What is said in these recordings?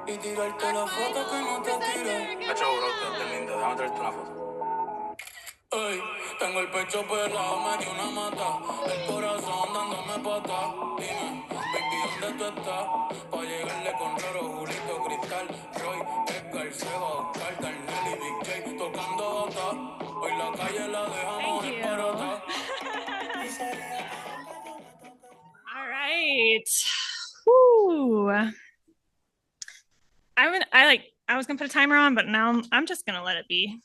y tirarte la foto que no te tiré. Hacho, bro, qué lindo, déjame traerte una foto. Ey, tengo el pecho pelado, me dio una mata. El corazón dándome pata. Dime, baby, ¿dónde tú estás? Pa' llegarle con Roro, Julito, Cristal, Roy, Edgar, Seba, Oscar, Darnell y Big J tocando bota. Hoy la calle la dejamos en barata. All right. Whew. I was gonna put a timer on, but now I'm just gonna let it be.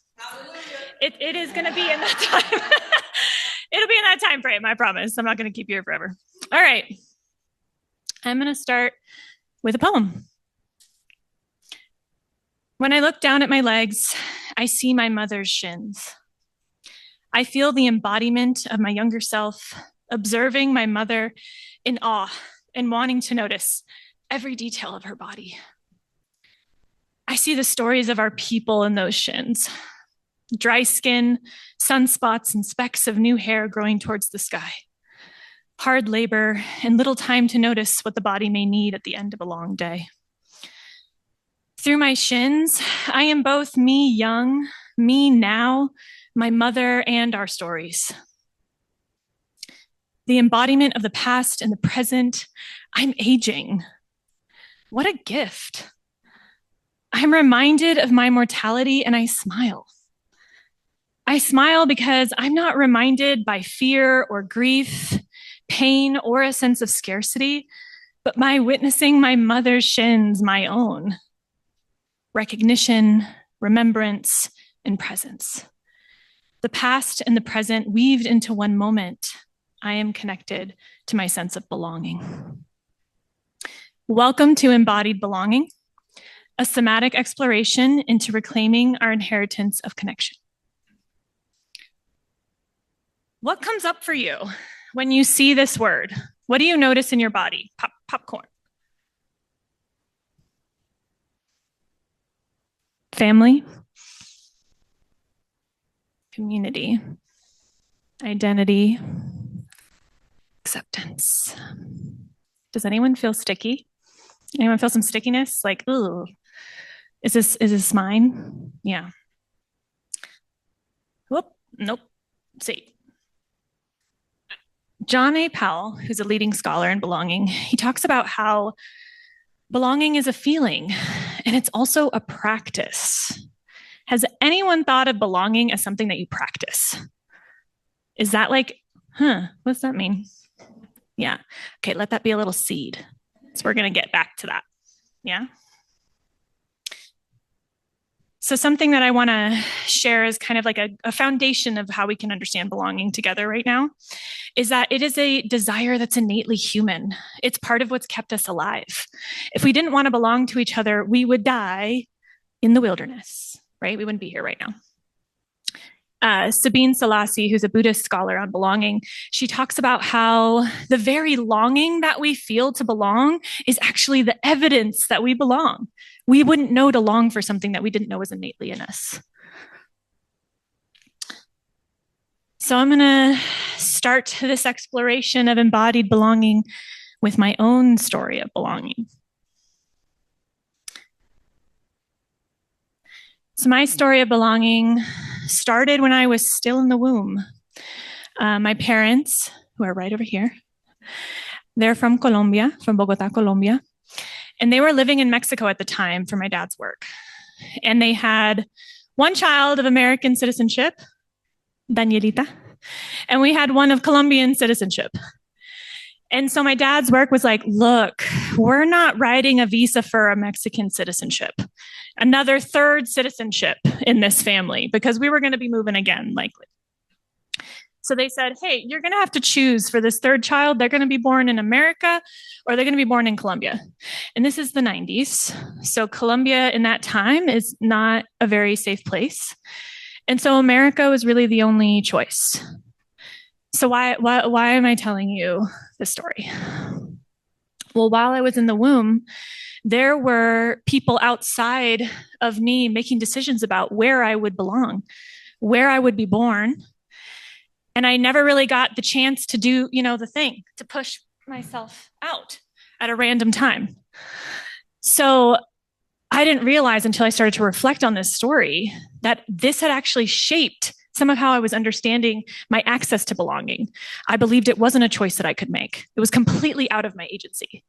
It is gonna be in that time. It'll be in that time frame, I promise. I'm not gonna keep you here forever. All right. I'm gonna start with a poem. When I look down at my legs, I see my mother's shins. I feel the embodiment of my younger self, observing my mother in awe and wanting to notice every detail of her body. I see the stories of our people in those shins. Dry skin, sunspots, and specks of new hair growing towards the sky. Hard labor and little time to notice what the body may need at the end of a long day. Through my shins, I am both me young, me now, my mother, and our stories. The embodiment of the past and the present. I'm aging. What a gift. I'm reminded of my mortality and I smile. I smile because I'm not reminded by fear or grief, pain, or a sense of scarcity, but by witnessing my mother's shins, my own. Recognition, remembrance, and presence. The past and the present weaved into one moment. I am connected to my sense of belonging. Welcome to Embodied Belonging, a somatic exploration into reclaiming our inheritance of connection. What comes up for you when you see this word? What do you notice in your body? Popcorn. Family, community, identity, acceptance. Does anyone feel sticky? Anyone feel some stickiness? Like, ooh, is this mine? Yeah. Whoop, nope. See. John A. Powell, who's a leading scholar in belonging, he talks about how belonging is a feeling and it's also a practice. Has anyone thought of belonging as something that you practice? Is that like, what's that mean? Yeah. Okay, let that be a little seed. So we're going to get back to that. Yeah. So something that I want to share is kind of like a foundation of how we can understand belonging together right now is that it is a desire that's innately human. It's part of what's kept us alive. If we didn't want to belong to each other, we would die in the wilderness, right? We wouldn't be here right now. Sabine Selassie, who's a Buddhist scholar on belonging, she talks about how the very longing that we feel to belong is actually the evidence that we belong. We wouldn't know to long for something that we didn't know was innately in us. So I'm going to start this exploration of embodied belonging with my own story of belonging. So my story of belonging started when I was still in the womb. My parents, who are right over here, they're from Colombia, from Bogota, Colombia. And they were living in Mexico at the time for my dad's work. And they had one child of American citizenship, Danielita, and we had one of Colombian citizenship. And so my dad's work was like, look, we're not writing a visa for a Mexican citizenship, another third citizenship in this family, because we were going to be moving again, likely. So they said, hey, you're going to have to choose for this third child. They're going to be born in America or they're going to be born in Colombia. And this is the 90s. So Colombia in that time is not a very safe place. And so America was really the only choice. So why am I telling you this story? Well, while I was in the womb, there were people outside of me making decisions about where I would belong, where I would be born. And I never really got the chance to do, the thing, to push myself out at a random time. So I didn't realize until I started to reflect on this story that this had actually shaped some of how I was understanding my access to belonging. I believed it wasn't a choice that I could make. It was completely out of my agency.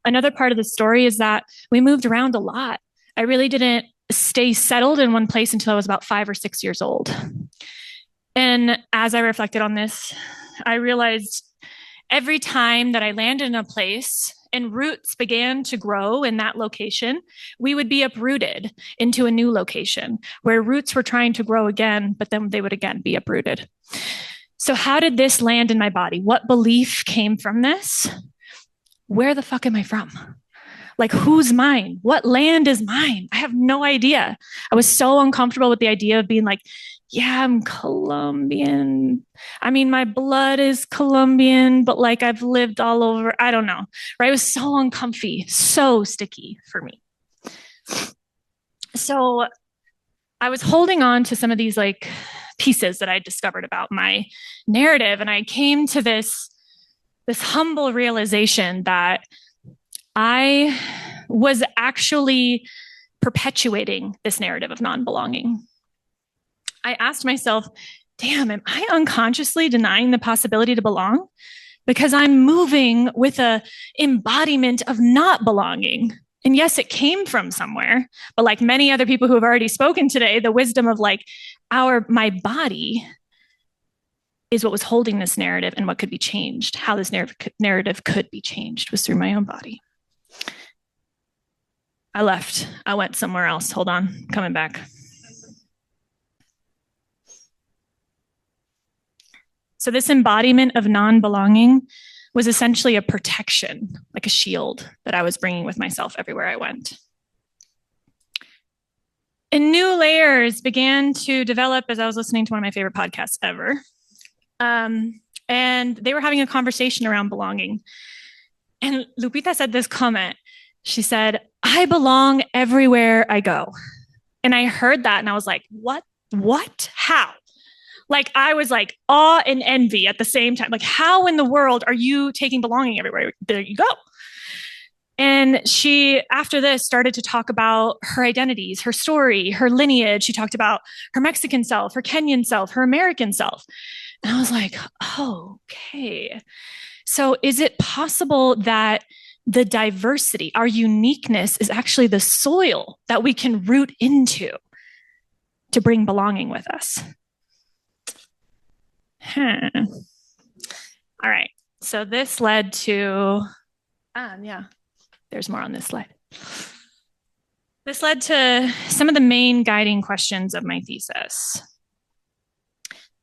Another part of the story is that we moved around a lot. I really didn't stay settled in one place until I was about 5 or 6 years old. And as I reflected on this, I realized every time that I landed in a place and roots began to grow in that location, we would be uprooted into a new location where roots were trying to grow again, but then they would again be uprooted. So how did this land in my body? What belief came from this? Where the fuck am I from? Like, who's mine? What land is mine? I have no idea. I was so uncomfortable with the idea of being like, yeah, I'm Colombian. I mean, my blood is Colombian, but like I've lived all over. I don't know, right? It was so uncomfy, so sticky for me. So I was holding on to some of these like pieces that I discovered about my narrative. And I came to this humble realization that I was actually perpetuating this narrative of non-belonging. I asked myself, damn, am I unconsciously denying the possibility to belong? Because I'm moving with an embodiment of not belonging. And yes, it came from somewhere, but like many other people who have already spoken today, the wisdom of like my body is what was holding this narrative, and what could be changed, how this narrative could be changed was through my own body. I left. I went somewhere else. Hold on, coming back. So this embodiment of non-belonging was essentially a protection, like a shield that I was bringing with myself everywhere I went. And new layers began to develop as I was listening to one of my favorite podcasts ever. And they were having a conversation around belonging. And Lupita said this comment. She said, I belong everywhere I go. And I heard that and I was like, what? How? Like, I was like awe and envy at the same time. Like, how in the world are you taking belonging everywhere? There you go. And she, after this, started to talk about her identities, her story, her lineage. She talked about her Mexican self, her Kenyan self, her American self. And I was like, oh, okay. So is it possible that the diversity, our uniqueness, is actually the soil that we can root into to bring belonging with us? All right. So this led to, there's more on this slide. This led to some of the main guiding questions of my thesis.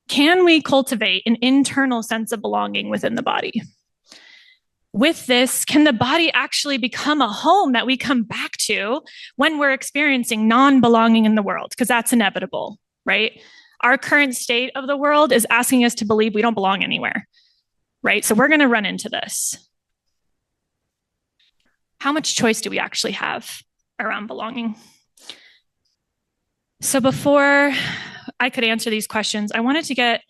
Can we cultivate an internal sense of belonging within the body? With this, can the body actually become a home that we come back to when we're experiencing non-belonging in the world? Because that's inevitable, right? Our current state of the world is asking us to believe we don't belong anywhere, right? So we're going to run into this. How much choice do we actually have around belonging? So before I could answer these questions, I wanted to get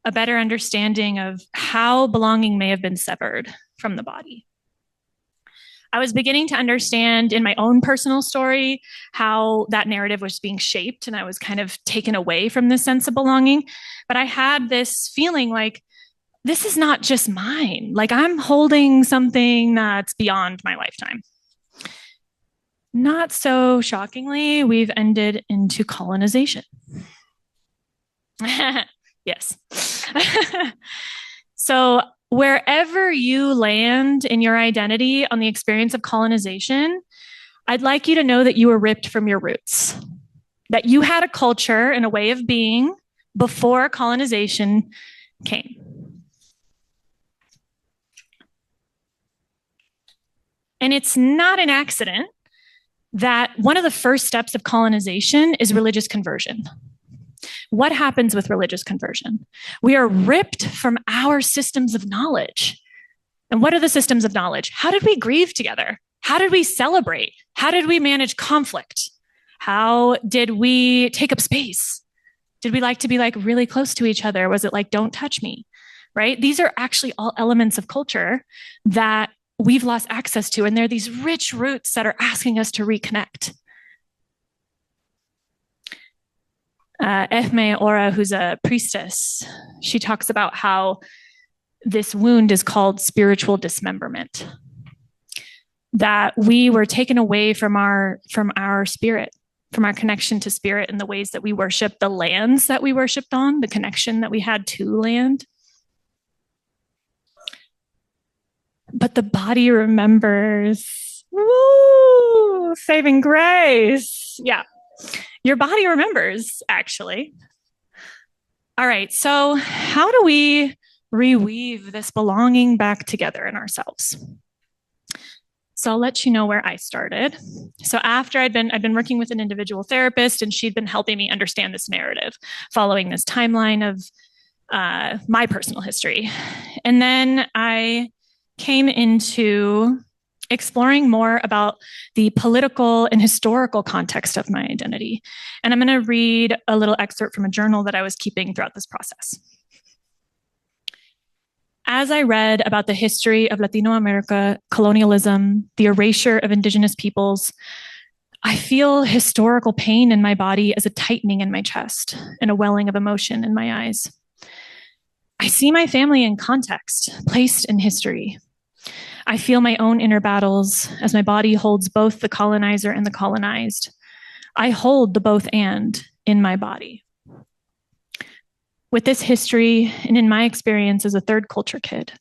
a better understanding of how belonging may have been severed from the body. I was beginning to understand in my own personal story how that narrative was being shaped, and I was kind of taken away from this sense of belonging. But I had this feeling like, this is not just mine. Like, I'm holding something that's beyond my lifetime. Not so shockingly, we've ended into colonization. Yes. So wherever you land in your identity on the experience of colonization, I'd like you to know that you were ripped from your roots, that you had a culture and a way of being before colonization came. And it's not an accident that one of the first steps of colonization is religious conversion. What happens with religious conversion? We are ripped from our systems of knowledge. And what are the systems of knowledge? How did we grieve together? How did we celebrate? How did we manage conflict? How did we take up space? Did we like to be like really close to each other? Was it like, don't touch me, right? These are actually all elements of culture that we've lost access to. And there are these rich roots that are asking us to reconnect. Ehme Ora, who's a priestess, she talks about how this wound is called spiritual dismemberment. That we were taken away from our spirit, from our connection to spirit in the ways that we worship, the lands that we worshiped on, the connection that we had to land. But the body remembers. Woo! Saving grace. Yeah. Your body remembers, actually. All right. So how do we reweave this belonging back together in ourselves? So I'll let you know where I started. So after I'd been working with an individual therapist, and she'd been helping me understand this narrative, following this timeline of my personal history. And then I came into exploring more about the political and historical context of my identity. And I'm going to read a little excerpt from a journal that I was keeping throughout this process. As I read about the history of Latino America, colonialism, the erasure of indigenous peoples, I feel historical pain in my body as a tightening in my chest and a welling of emotion in my eyes. I see my family in context, placed in history. I feel my own inner battles as my body holds both the colonizer and the colonized. I hold the both and in my body. With this history, and in my experience as a third culture kid,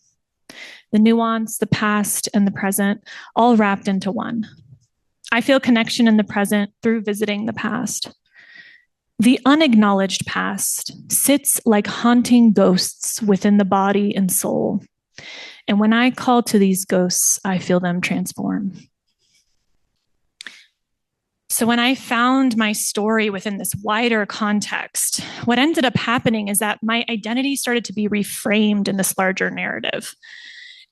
the nuance, the past, and the present, all wrapped into one. I feel connection in the present through visiting the past. The unacknowledged past sits like haunting ghosts within the body and soul. And when I call to these ghosts, I feel them transform. So when I found my story within this wider context, what ended up happening is that my identity started to be reframed in this larger narrative.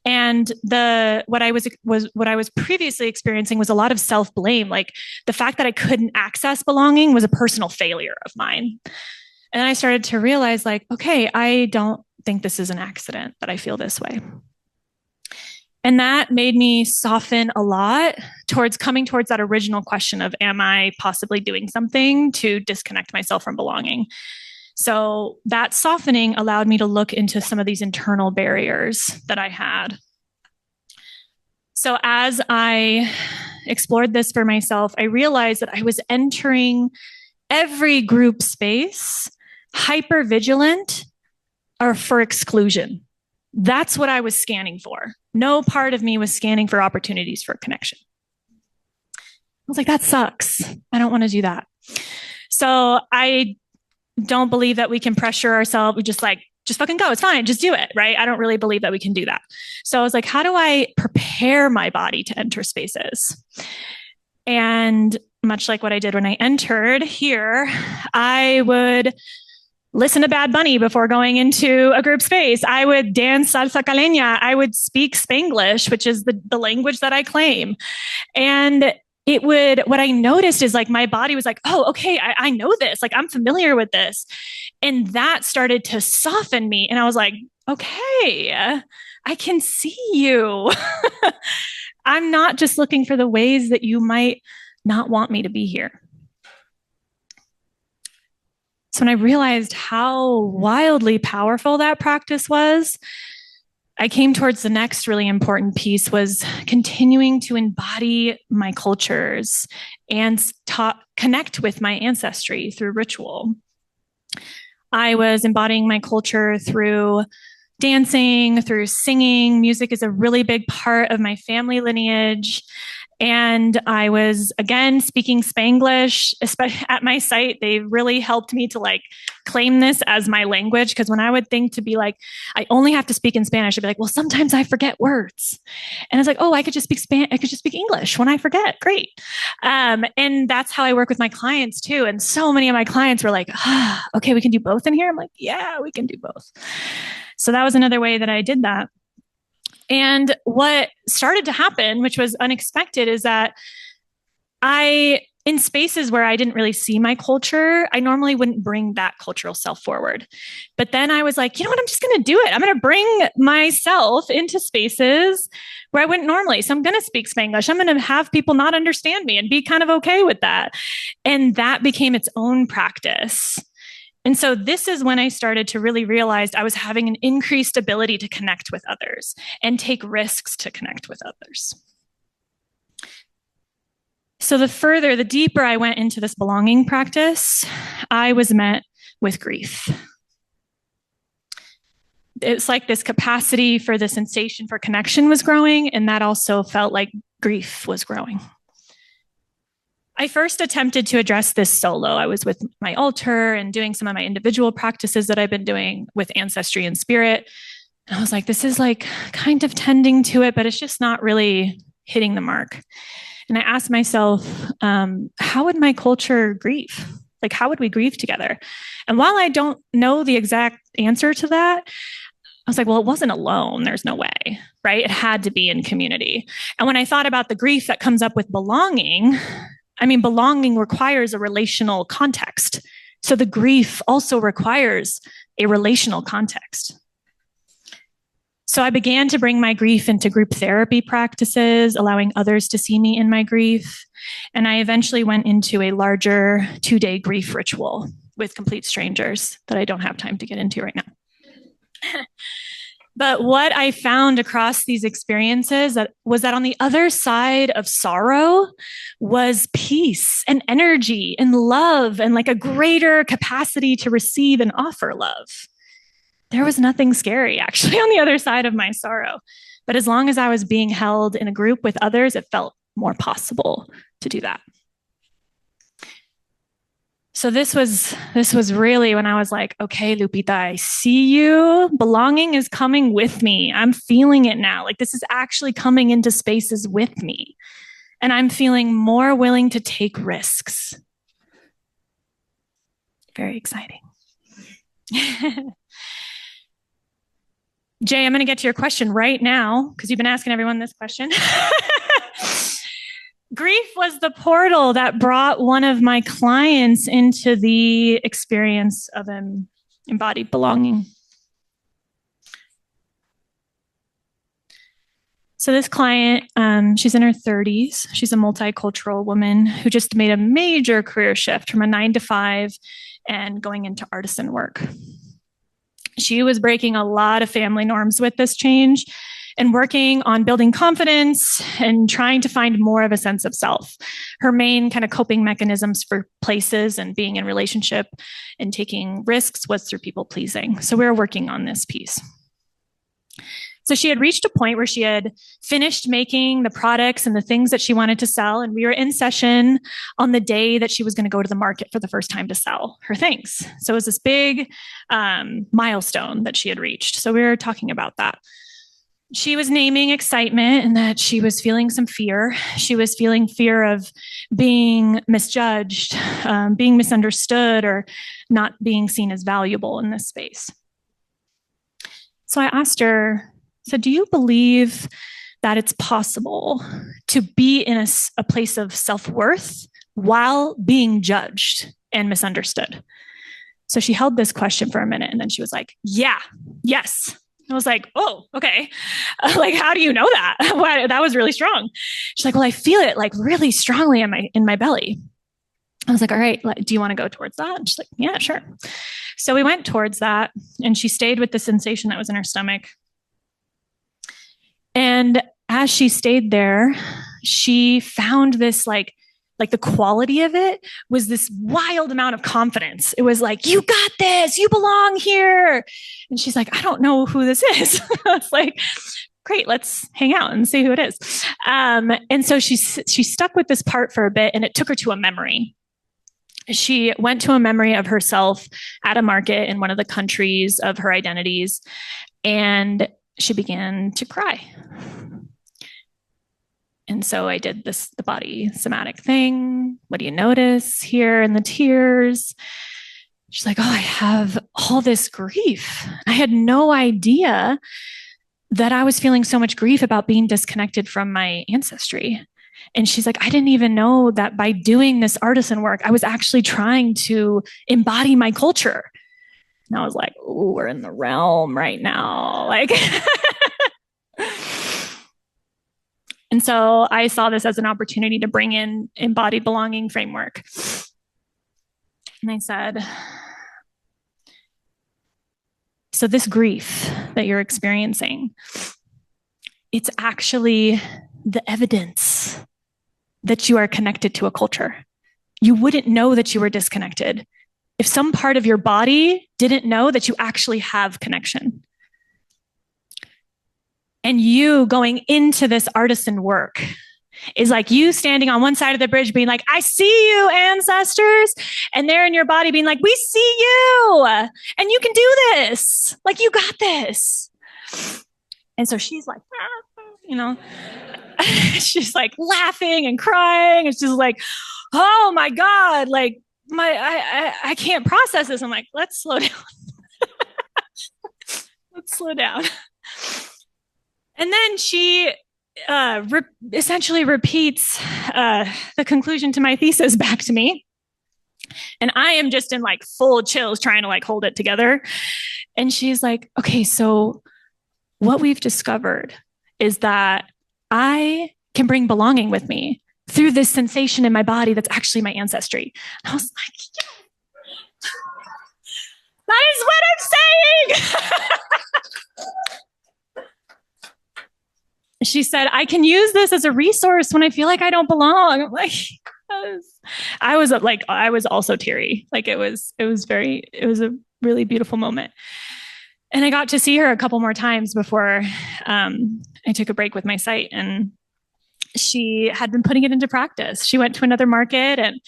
And what I was previously experiencing was a lot of self-blame. Like the fact that I couldn't access belonging was a personal failure of mine. And then I started to realize, like, okay, I don't think this is an accident that I feel this way. And that made me soften a lot towards coming towards that original question of, am I possibly doing something to disconnect myself from belonging? So that softening allowed me to look into some of these internal barriers that I had. So as I explored this for myself, I realized that I was entering every group space hyper-vigilant or for exclusion. That's what I was scanning for. No part of me was scanning for opportunities for connection. I was like, that sucks. I don't want to do that. So I don't believe that we can pressure ourselves. We just fucking go. It's fine. Just do it. Right. I don't really believe that we can do that. So I was like, how do I prepare my body to enter spaces? And much like what I did when I entered here, I would listen to Bad Bunny before going into a group space. I would dance salsa caleña. I would speak Spanglish, which is the language that I claim. And what I noticed is like my body was like, oh, okay, I know this. Like I'm familiar with this. And that started to soften me. And I was like, okay, I can see you. I'm not just looking for the ways that you might not want me to be here. So when I realized how wildly powerful that practice was, I came towards the next really important piece was continuing to embody my cultures and connect with my ancestry through ritual. I was embodying my culture through dancing, through singing. Music is a really big part of my family lineage. And I was, again, speaking Spanglish, especially at my site. They really helped me to like claim this as my language. Because when I would think to be like, I only have to speak in Spanish, I'd be like, well, sometimes I forget words. And I was like, oh, I could just speak English when I forget. Great. And that's how I work with my clients too. And so many of my clients were like, okay, we can do both in here. I'm like, yeah, we can do both. So that was another way that I did that. And what started to happen, which was unexpected, is that I in spaces where I didn't really see my culture, I normally wouldn't bring that cultural self forward. But then I was like, you know what? I'm just going to do it. I'm going to bring myself into spaces where I wouldn't normally. So I'm going to speak Spanglish. I'm going to have people not understand me and be kind of okay with that. And that became its own practice. And so this is when I started to really realize I was having an increased ability to connect with others and take risks to connect with others. So the deeper I went into this belonging practice, I was met with grief. It's like this capacity for the sensation for connection was growing, and that also felt like grief was growing. I first attempted to address this solo. I was with my altar and doing some of my individual practices that I've been doing with ancestry and spirit. And I was like, this is like kind of tending to it, but it's just not really hitting the mark. And I asked myself, how would my culture grieve? Like, how would we grieve together? And while I don't know the exact answer to that, I was like, well, it wasn't alone. There's no way, right? It had to be in community. And when I thought about the grief that comes up with belonging, I mean, belonging requires a relational context. So the grief also requires a relational context. So I began to bring my grief into group therapy practices, allowing others to see me in my grief. And I eventually went into a larger 2-day grief ritual with complete strangers that I don't have time to get into right now. But what I found across these experiences was that on the other side of sorrow was peace and energy and love and like a greater capacity to receive and offer love. There was nothing scary actually on the other side of my sorrow. But as long as I was being held in a group with others, it felt more possible to do that. So this was really when I was like, okay, Lupita, I see you. Belonging is coming with me. I'm feeling it now. Like this is actually coming into spaces with me. And I'm feeling more willing to take risks. Very exciting. Jay, I'm going to get to your question right now because you've been asking everyone this question. Grief was the portal that brought one of my clients into the experience of embodied belonging. So this client, she's in her 30s. She's a multicultural woman who just made a major career shift from a 9-to-5 and going into artisan work. She was breaking a lot of family norms with this change and working on building confidence and trying to find more of a sense of self. Her main kind of coping mechanisms for places and being in relationship and taking risks was through people pleasing. So we were working on this piece. So she had reached a point where she had finished making the products and the things that she wanted to sell. And we were in session on the day that she was going to go to the market for the first time to sell her things. So it was this big milestone that she had reached. So we were talking about that. She was naming excitement and that she was feeling some fear. She was feeling fear of being misjudged, being misunderstood, or not being seen as valuable in this space. So I asked her, so do you believe that it's possible to be in a place of self-worth while being judged and misunderstood? So she held this question for a minute and then she was like, yeah, yes. I was like, oh, okay. Like, how do you know that? That was really strong. She's like, well, I feel it like really strongly in my belly. I was like, all right, do you want to go towards that? And she's like, yeah, sure. So we went towards that and she stayed with the sensation that was in her stomach. And as she stayed there, she found this like the quality of it was this wild amount of confidence. It was like, you got this, you belong here. And she's like, I don't know who this is. I was like, great, let's hang out and see who it is. And so she stuck with this part for a bit and it took her to a memory. She went to a memory of herself at a market in one of the countries of her identities, and she began to cry. And so I did the body somatic thing. What do you notice here in the tears? She's like, oh, I have all this grief. I had no idea that I was feeling so much grief about being disconnected from my ancestry. And she's like, I didn't even know that by doing this artisan work, I was actually trying to embody my culture. And I was like, ooh, we're in the realm right now. Like, and so I saw this as an opportunity to bring in embodied belonging framework. And I said, so this grief that you're experiencing, it's actually the evidence that you are connected to a culture. You wouldn't know that you were disconnected if some part of your body didn't know that you actually have connection. And you going into this artisan work is like you standing on one side of the bridge being like, I see you, ancestors. And they're in your body being like, we see you. And you can do this. Like, you got this. And so she's like, you know, she's like laughing and crying. It's just like, oh my God, like I can't process this. I'm like, let's slow down. Let's slow down. And then she essentially repeats the conclusion to my thesis back to me. And I am just in like full chills trying to like hold it together. And she's like, okay, so what we've discovered is that I can bring belonging with me through this sensation in my body that's actually my ancestry. And I was like, yeah, that is what I'm saying. She said, I can use this as a resource when I feel like I don't belong. I'm like, I was also teary. Like it was a really beautiful moment. And I got to see her a couple more times before I took a break with my site, and she had been putting it into practice. She went to another market and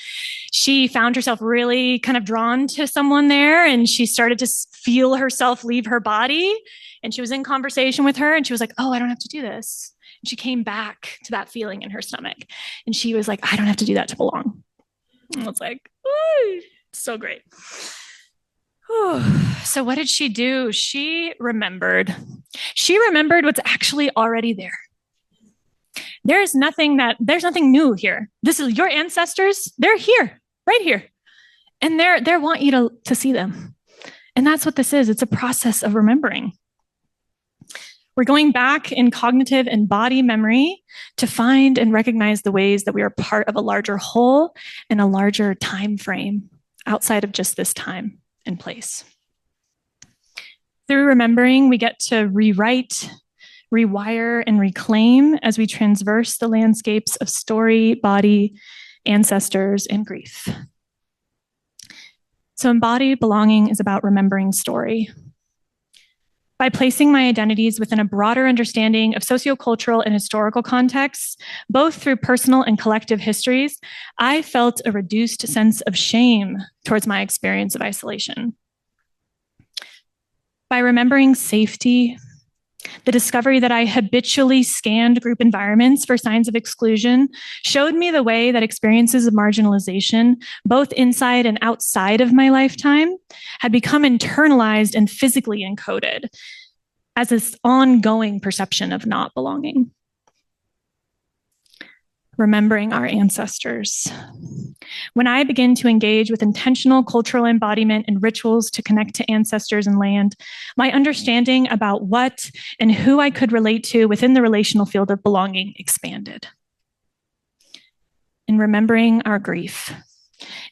she found herself really kind of drawn to someone there, and she started to feel herself leave her body. And she was in conversation with her and she was like, oh, I don't have to do this. And she came back to that feeling in her stomach. And she was like, I don't have to do that to belong. And I was like, ooh, so great. Whew. So what did she do? She remembered what's actually already there. There's nothing new here. This is your ancestors. They're here, right here. And they want you to see them. And that's what this is. It's a process of remembering. We're going back in cognitive and body memory to find and recognize the ways that we are part of a larger whole and a larger time frame outside of just this time and place. Through remembering, we get to rewrite, rewire, and reclaim as we transverse the landscapes of story, body, ancestors, and grief. So embodied belonging is about remembering story. By placing my identities within a broader understanding of sociocultural and historical contexts, both through personal and collective histories, I felt a reduced sense of shame towards my experience of isolation. By remembering safety, the discovery that I habitually scanned group environments for signs of exclusion showed me the way that experiences of marginalization, both inside and outside of my lifetime, had become internalized and physically encoded as this ongoing perception of not belonging. Remembering our ancestors. When I begin to engage with intentional cultural embodiment and rituals to connect to ancestors and land, my understanding about what and who I could relate to within the relational field of belonging expanded. In remembering our grief,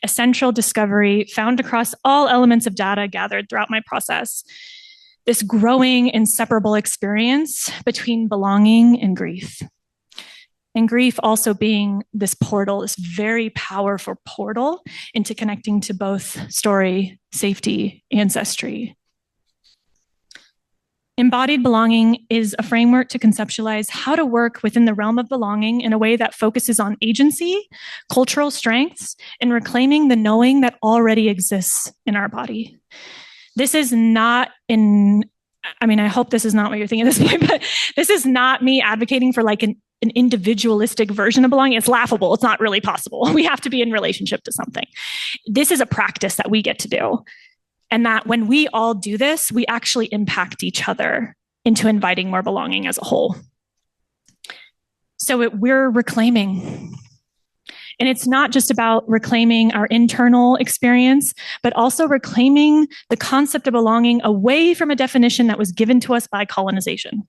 a central discovery found across all elements of data gathered throughout my process, this growing inseparable experience between belonging and grief. And grief also being this portal, this very powerful portal into connecting to both story, safety, ancestry. Embodied belonging is a framework to conceptualize how to work within the realm of belonging in a way that focuses on agency, cultural strengths, and reclaiming the knowing that already exists in our body. This is not I hope this is not what you're thinking at this point, but this is not me advocating for like an individualistic version of belonging. It's laughable. It's not really possible. We have to be in relationship to something. This is a practice that we get to do. And that when we all do this, we actually impact each other into inviting more belonging as a whole. So we're reclaiming. And it's not just about reclaiming our internal experience, but also reclaiming the concept of belonging away from a definition that was given to us by colonization.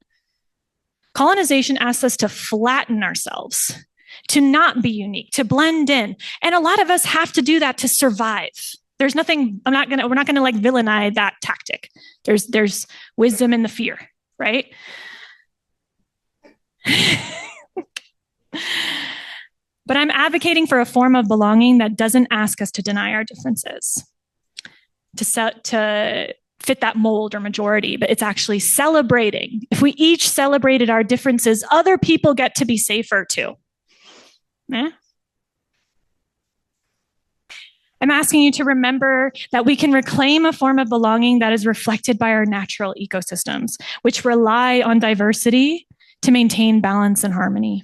Colonization asks us to flatten ourselves, to not be unique, to blend in. And a lot of us have to do that to survive. There's nothing, we're not gonna like villainize that tactic. There's wisdom in the fear, right? But I'm advocating for a form of belonging that doesn't ask us to deny our differences, to fit that mold or majority, but it's actually celebrating. If we each celebrated our differences, other people get to be safer too. Eh? I'm asking you to remember that we can reclaim a form of belonging that is reflected by our natural ecosystems, which rely on diversity to maintain balance and harmony.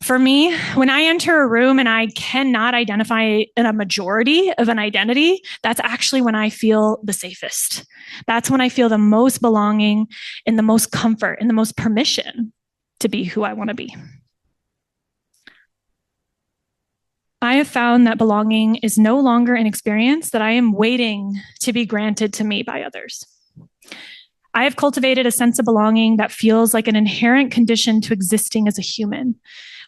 For me, when I enter a room and I cannot identify in a majority of an identity, that's actually when I feel the safest. That's when I feel the most belonging and the most comfort and the most permission to be who I want to be. I have found that belonging is no longer an experience that I am waiting to be granted to me by others. I have cultivated a sense of belonging that feels like an inherent condition to existing as a human,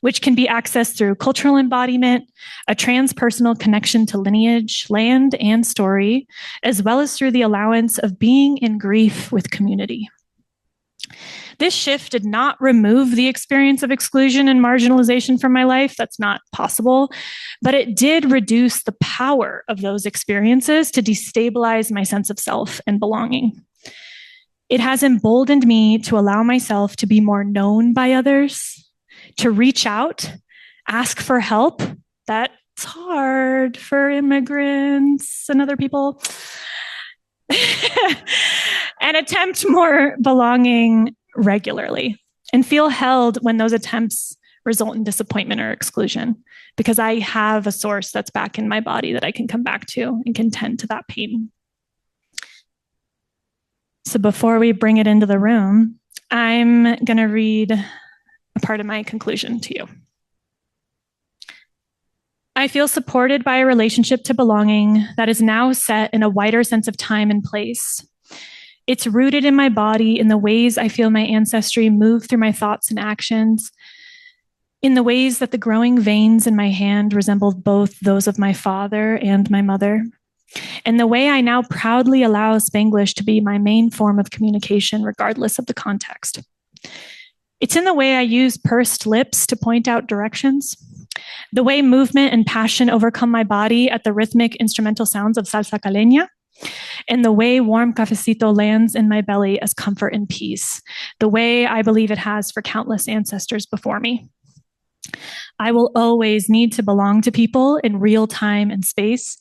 which can be accessed through cultural embodiment, a transpersonal connection to lineage, land, and story, as well as through the allowance of being in grief with community. This shift did not remove the experience of exclusion and marginalization from my life. That's not possible. But it did reduce the power of those experiences to destabilize my sense of self and belonging. It has emboldened me to allow myself to be more known by others, to reach out, ask for help. That's hard for immigrants and other people. And attempt more belonging regularly and feel held when those attempts result in disappointment or exclusion, because I have a source that's back in my body that I can come back to and can tend to that pain. So before we bring it into the room, I'm going to read a part of my conclusion to you. I feel supported by a relationship to belonging that is now set in a wider sense of time and place. It's rooted in my body, in the ways I feel my ancestry move through my thoughts and actions, in the ways that the growing veins in my hand resembled both those of my father and my mother, and the way I now proudly allow Spanglish to be my main form of communication, regardless of the context. It's in the way I use pursed lips to point out directions, the way movement and passion overcome my body at the rhythmic instrumental sounds of salsa caleña, and the way warm cafecito lands in my belly as comfort and peace, the way I believe it has for countless ancestors before me. I will always need to belong to people in real time and space,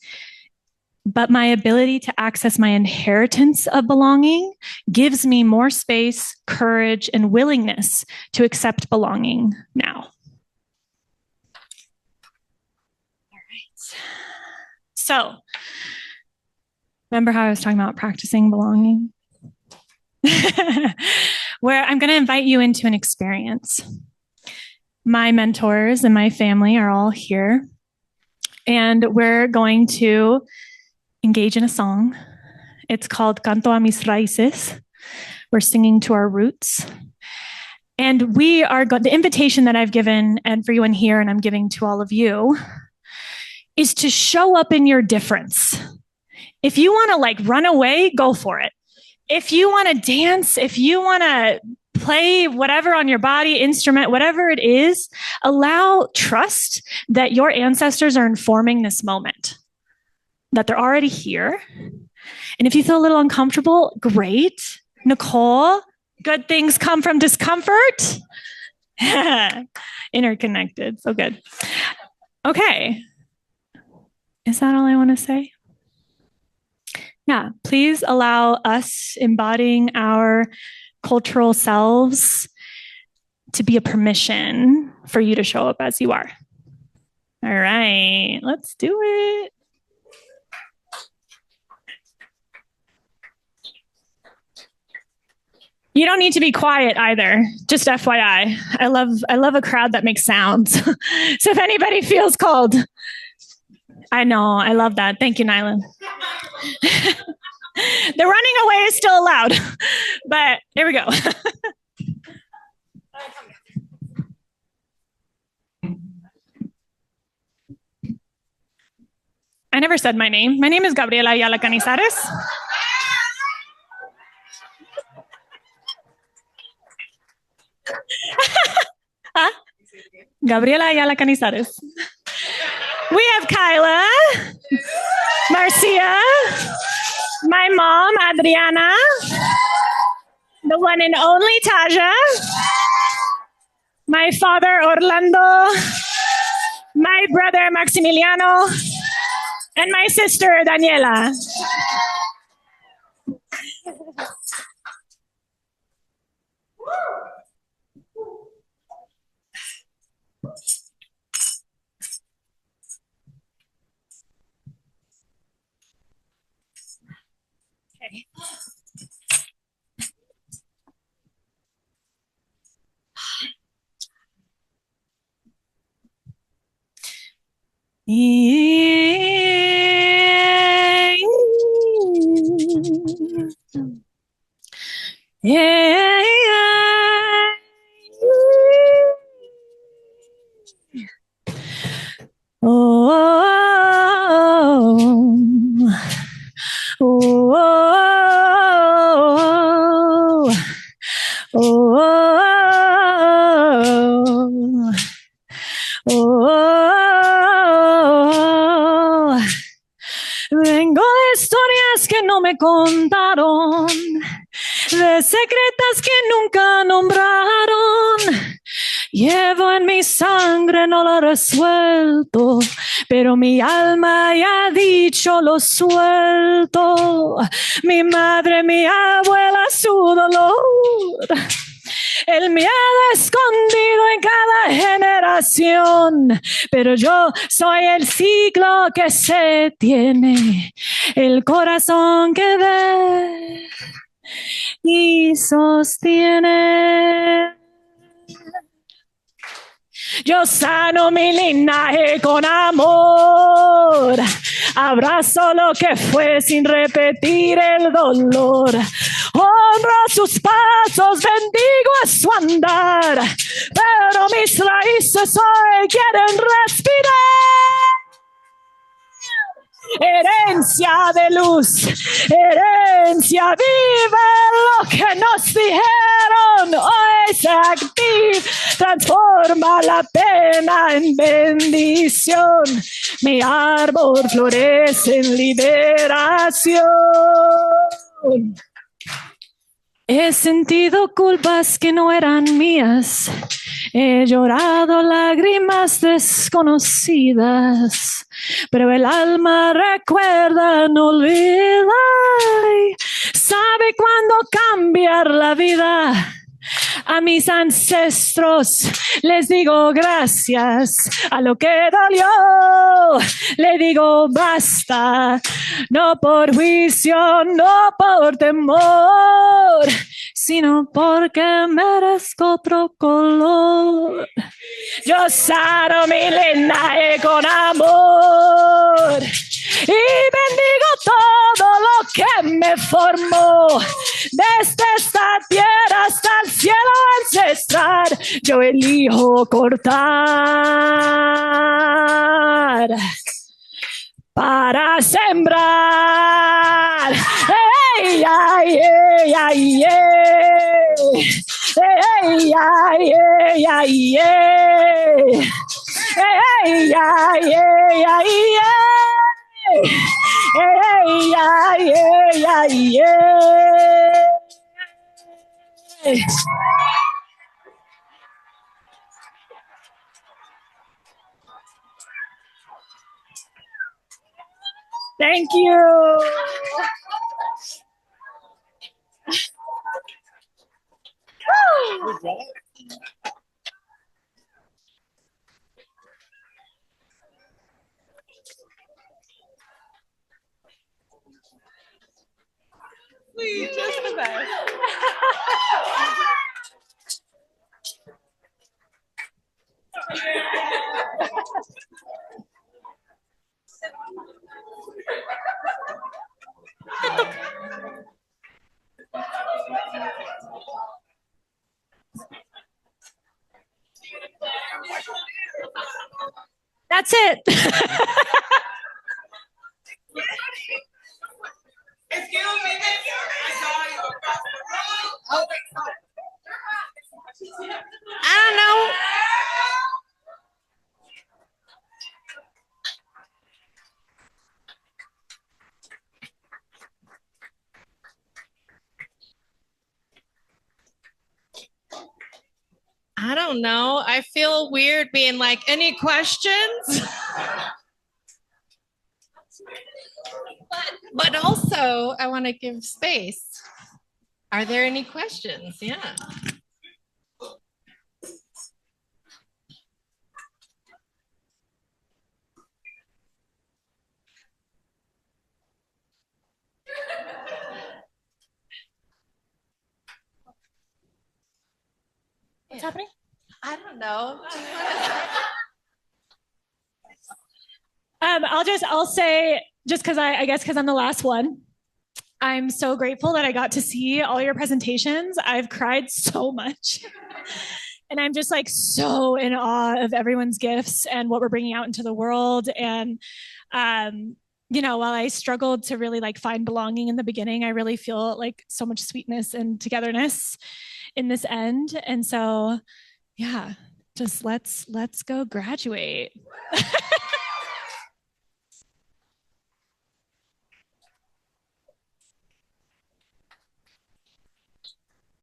but my ability to access my inheritance of belonging gives me more space, courage, and willingness to accept belonging now. All right. So, remember how I was talking about practicing belonging? Where I'm going to invite you into an experience. My mentors and my family are all here, and we're going to engage in a song. It's called Canto a mis raíces. We're singing to our roots. And the invitation that I've given everyone here and I'm giving to all of you is to show up in your difference. If you want to like run away, go for it. If you want to dance, if you want to play whatever on your body, instrument, whatever it is, trust that your ancestors are informing this moment, that they're already here. And if you feel a little uncomfortable, great. Nicole, good things come from discomfort. Interconnected, so good. Okay. Is that all I want to say? Yeah, please allow us embodying our cultural selves to be a permission for you to show up as you are. All right, let's do it. You don't need to be quiet either. Just FYI. I love a crowd that makes sounds. So if anybody feels called, I know, I love that. Thank you, Nylan. The running away is still allowed, but here we go. I never said my name. My name is Gabriela Ayala-Canizares. Huh? Gabriela Ayala-Canizares. We have Kyla, Marcia, my mom, Adriana, the one and only Taja, my father, Orlando, my brother, Maximiliano, and my sister, Daniela. Okay. Vengo de historias que no me contaron, de secretas que nunca nombraron. Llevo en mi sangre, no lo resuelto, pero mi alma ya ha dicho lo suelto. Mi madre, mi abuela, su dolor. El miedo escondido en cada generación, pero yo soy el ciclo que se tiene, el corazón que ve y sostiene. Yo sano mi linaje con amor, abrazo lo que fue sin repetir el dolor. Honro sus pasos, bendigo su andar, pero mis raíces hoy quieren respirar. Herencia de luz, herencia vive lo que nos dijeron. Hoy se activa, transforma la pena en bendición. Mi árbol florece en liberación. He sentido culpas que no eran mías. He llorado lágrimas desconocidas, pero el alma recuerda, no olvida. Sabe cuándo cambiar la vida. A mis ancestros les digo gracias. A lo que dolió le digo basta. No por juicio, no por temor, sino porque merezco otro color. Yo sano mi linaje con amor y bendigo todo lo que me formó. Desde esta tierra hasta el cielo ancestral, yo elijo cortar para sembrar. Hey, ay, ay, ay, ay. Hey, ay, ay, ay, ay. Hey, ay, ay, ay, ay. Hey, ay, ay, ay, ay. Thank you. Please, just the best. that's it. Excuse me, I saw you across the room. Oh, I don't know. I don't know. I feel weird being like, any questions? but also, I want to give space. Are there any questions? Yeah. What's happening? I don't know. I'll say, just because I guess because I'm the last one, I'm so grateful that I got to see all your presentations. I've cried so much. And I'm just like so in awe of everyone's gifts and what we're bringing out into the world. And, while I struggled to really like find belonging in the beginning, I really feel like so much sweetness and togetherness in this end. And so, yeah, just let's go graduate.